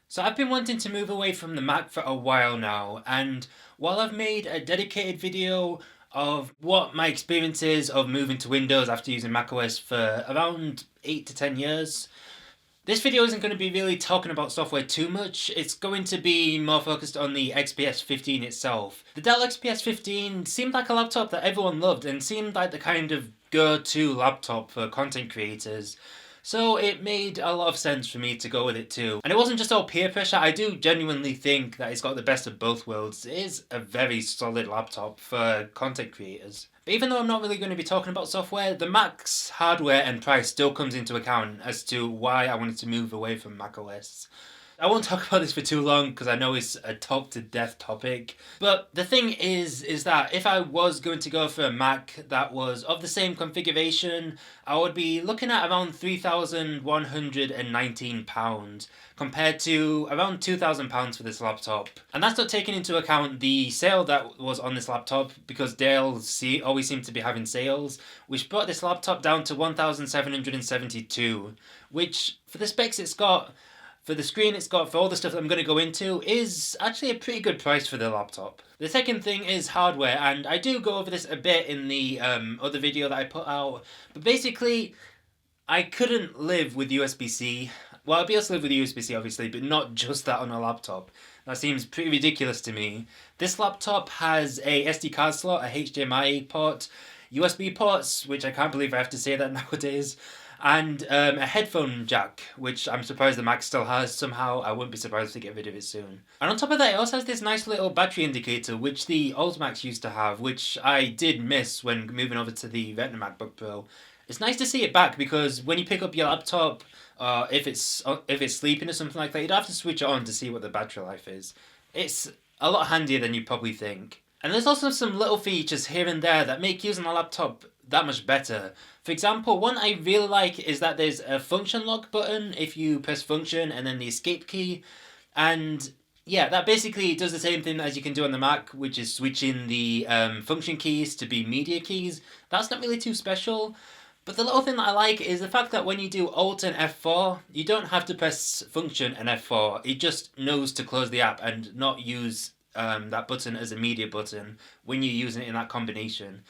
So I've been wanting to move away from the Mac for a while now, and while I've made a dedicated video of what my experience is of moving to Windows after using macOS for around 8 to 10 years, this video isn't going to be really talking about software too much. It's going to be more focused on the XPS 15 itself. The Dell XPS 15 seemed like a laptop that everyone loved and seemed like the kind of go-to laptop for content creators. So it made a lot of sense for me to go with it too. And it wasn't just all peer pressure, I do genuinely think that it's got the best of both worlds. It is a very solid laptop for content creators. But even though I'm not really going to be talking about software, the Mac's hardware and price still comes into account as to why I wanted to move away from macOS. I won't talk about this for too long because I know it's a talk to death topic. But the thing is that if I was going to go for a Mac that was of the same configuration, I would be looking at around £3,119 compared to around £2,000 for this laptop. And that's not taking into account the sale that was on this laptop because Dell always seem to be having sales, which brought this laptop down to £1,772, which for the specs it's got, for the screen it's got, for all the stuff that I'm going to go into, is actually a pretty good price for the laptop. The second thing is hardware, and I do go over this a bit in the other video that I put out, but basically, I couldn't live with USB-C. Well, I'd be able to live with USB-C obviously, but not just that on a laptop. That seems pretty ridiculous to me. This laptop has a SD card slot, a HDMI port, USB ports, which I can't believe I have to say that nowadays, and a headphone jack, which I'm surprised the Mac still has somehow. I wouldn't be surprised to get rid of it soon. And on top of that, it also has this nice little battery indicator, which the old Macs used to have, which I did miss when moving over to the Retina MacBook Pro. It's nice to see it back because when you pick up your laptop, if it's sleeping or something like that, you'd have to switch it on to see what the battery life is. It's a lot handier than you probably think. And there's also some little features here and there that make using a laptop that much better. For example, one I really like is that there's a function lock button if you press function and then the escape key. And yeah, that basically does the same thing as you can do on the Mac, which is switching the function keys to be media keys. That's not really too special. But the little thing that I like is the fact that when you do Alt and F4, you don't have to press function and F4. It just knows to close the app and not use that button as a media button when you're using it in that combination.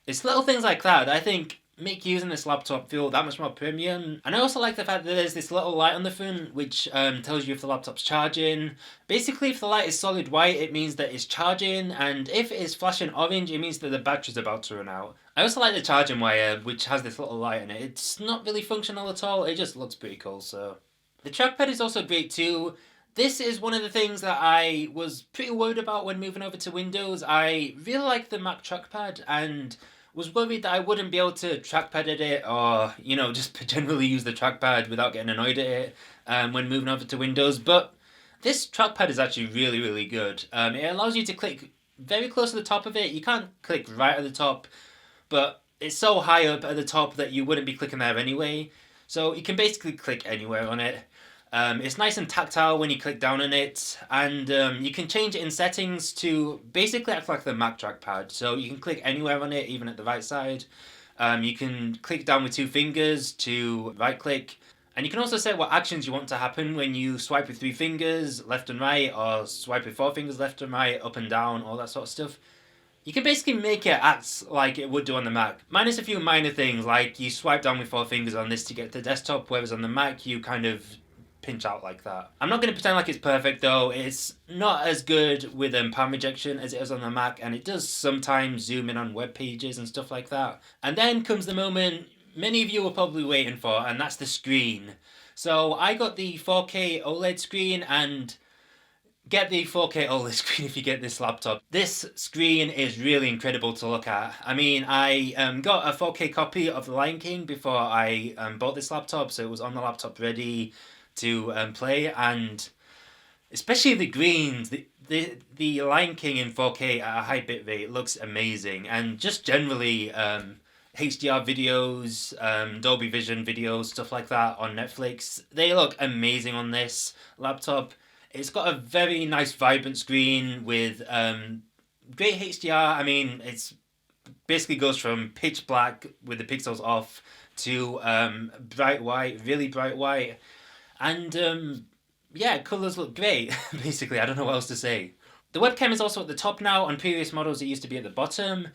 It's little things like that I think make using this laptop feel that much more premium. And I also like the fact that there's this little light on the front which tells you if the laptop's charging. Basically, if the light is solid white, it means that it's charging, and if it is flashing orange, it means that the battery's about to run out. I also like the charging wire, which has this little light in it. It's not really functional at all, it just looks pretty cool, so. The trackpad is also great too. This is one of the things that I was pretty worried about when moving over to Windows. I really like the Mac trackpad and was worried that I wouldn't be able to trackpad at it or, just generally use the trackpad without getting annoyed at it when moving over to Windows. But this trackpad is actually really, really good. It allows you to click very close to the top of it. You can't click right at the top, but it's so high up at the top that you wouldn't be clicking there anyway. So you can basically click anywhere on it. It's nice and tactile when you click down on it, and you can change it in settings to basically act like the Mac trackpad. So you can click anywhere on it, even at the right side. You can click down with two fingers to right click, and you can also set what actions you want to happen when you swipe with three fingers, left and right, or swipe with four fingers, left and right, up and down, all that sort of stuff. You can basically make it act like it would do on the Mac, minus a few minor things, like you swipe down with four fingers on this to get to the desktop, whereas on the Mac you kind of pinch out like that. I'm not going to pretend like it's perfect though. It's not as good with palm rejection as it is on the Mac, and it does sometimes zoom in on web pages and stuff like that. And then comes the moment many of you are probably waiting for, and that's the screen. So I got the 4K OLED screen, and get the 4K OLED screen if you get this laptop. This screen is really incredible to look at. I mean, I got a 4K copy of The Lion King before I bought this laptop, so it was on the laptop ready to play, and especially the greens, the Lion King in 4K at a high bit rate looks amazing, and just generally HDR videos, Dolby Vision videos, stuff like that on Netflix, they look amazing on this laptop. It's got a very nice vibrant screen with great HDR. I mean, it's basically goes from pitch black with the pixels off to bright white, really bright white. And yeah, colours look great, basically. I don't know what else to say. The webcam is also at the top now. On previous models, it used to be at the bottom.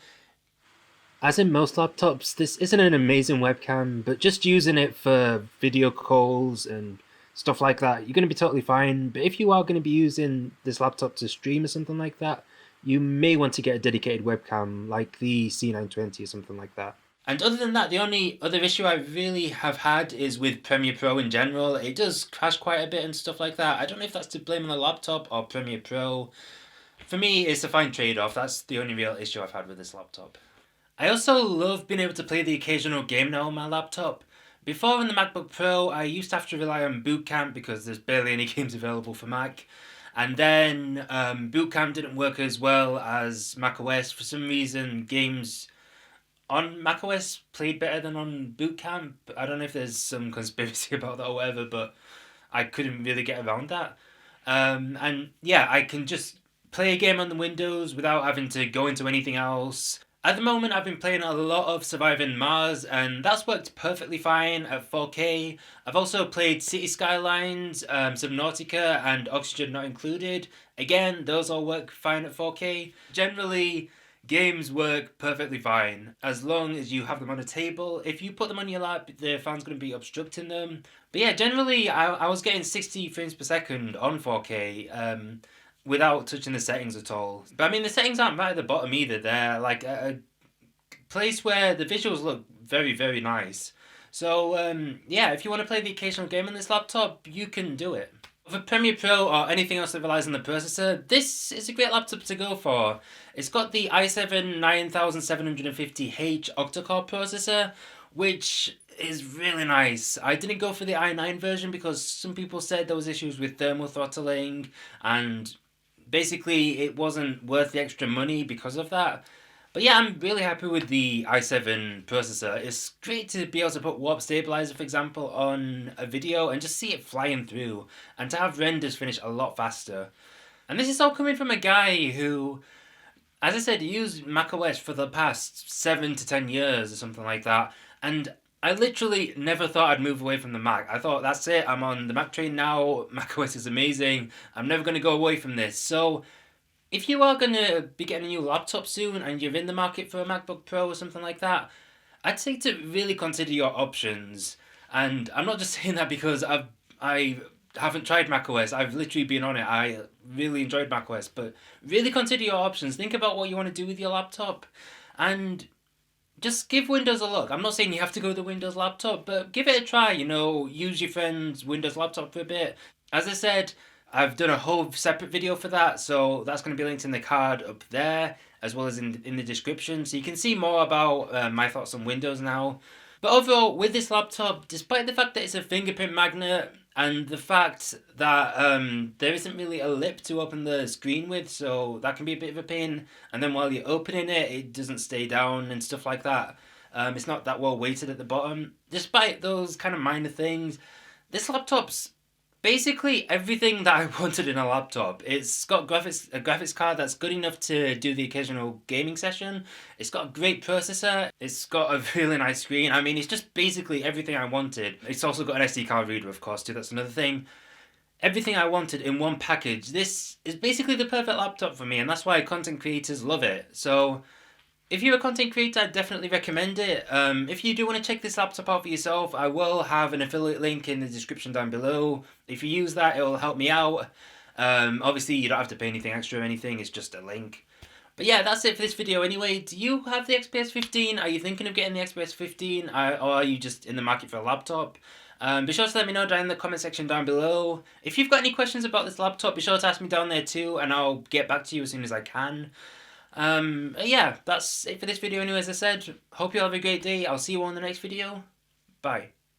As in most laptops, this isn't an amazing webcam, but just using it for video calls and stuff like that, you're going to be totally fine. But if you are going to be using this laptop to stream or something like that, you may want to get a dedicated webcam like the C920 or something like that. And other than that, the only other issue I really have had is with Premiere Pro in general. It does crash quite a bit and stuff like that. I don't know if that's to blame on the laptop or Premiere Pro. For me, it's a fine trade-off. That's the only real issue I've had with this laptop. I also love being able to play the occasional game now on my laptop. Before on the MacBook Pro, I used to have to rely on Boot Camp because there's barely any games available for Mac. And then Boot Camp didn't work as well as macOS. For some reason, games on macOS played better than on Boot Camp. I don't know if there's some conspiracy about that or whatever, but I couldn't really get around that. And yeah, I can just play a game on the Windows without having to go into anything else. At the moment, I've been playing a lot of Surviving Mars, and that's worked perfectly fine at 4K. I've also played City Skylines, Subnautica, and Oxygen Not Included. Again, those all work fine at 4K. Generally, games work perfectly fine as long as you have them on a table. If you put them on your lap, the fan's going to be obstructing them. But yeah, generally, I was getting 60 frames per second on 4K. Without touching the settings at all. But I mean, the settings aren't right at the bottom either. They're like a place where the visuals look very, very nice. So yeah, if you want to play the occasional game on this laptop, you can do it. For Premiere Pro or anything else that relies on the processor, this is a great laptop to go for. It's got the i7 9750H octa-core processor, which is really nice. I didn't go for the i9 version because some people said there was issues with thermal throttling, and basically it wasn't worth the extra money because of that. But yeah, I'm really happy with the i7 processor. It's great to be able to put Warp Stabilizer, for example, on a video and just see it flying through, and to have renders finish a lot faster. And this is all coming from a guy who, as I said, used macOS for the past 7 to 10 years or something like that, and I literally never thought I'd move away from the Mac. I thought, that's it, I'm on the Mac train now, macOS is amazing, I'm never going to go away from this. So, if you are going to be getting a new laptop soon and you're in the market for a MacBook Pro or something like that, I'd say to really consider your options. And I'm not just saying that because I haven't tried macOS, I've literally been on it, I really enjoyed macOS, but really consider your options, think about what you want to do with your laptop, and just give Windows a look. I'm not saying you have to go the Windows laptop, but give it a try, use your friend's Windows laptop for a bit. As I said, I've done a whole separate video for that, so that's going to be linked in the card up there, as well as in the description, so you can see more about my thoughts on Windows now. But overall, with this laptop, despite the fact that it's a fingerprint magnet, and the fact that there isn't really a lip to open the screen with, so that can be a bit of a pain. And then while you're opening it, it doesn't stay down and stuff like that. It's not that well weighted at the bottom. Despite those kind of minor things, this laptop's basically everything that I wanted in a laptop. It's got a graphics card that's good enough to do the occasional gaming session. It's got a great processor. It's got a really nice screen. I mean, it's just basically everything I wanted. It's also got an SD card reader, of course, too. That's another thing. Everything I wanted in one package. This is basically the perfect laptop for me, and that's why content creators love it. So, if you're a content creator, I'd definitely recommend it. If you do want to check this laptop out for yourself, I will have an affiliate link in the description down below. If you use that, it will help me out. Obviously, you don't have to pay anything extra or anything, it's just a link. But yeah, that's it for this video anyway. Do you have the XPS 15? Are you thinking of getting the XPS 15? Or are you just in the market for a laptop? Be sure to let me know down in the comment section down below. If you've got any questions about this laptop, be sure to ask me down there too, and I'll get back to you as soon as I can. Yeah, that's it for this video anyway, as I said. Hope you all have a great day. I'll see you all in the next video. Bye.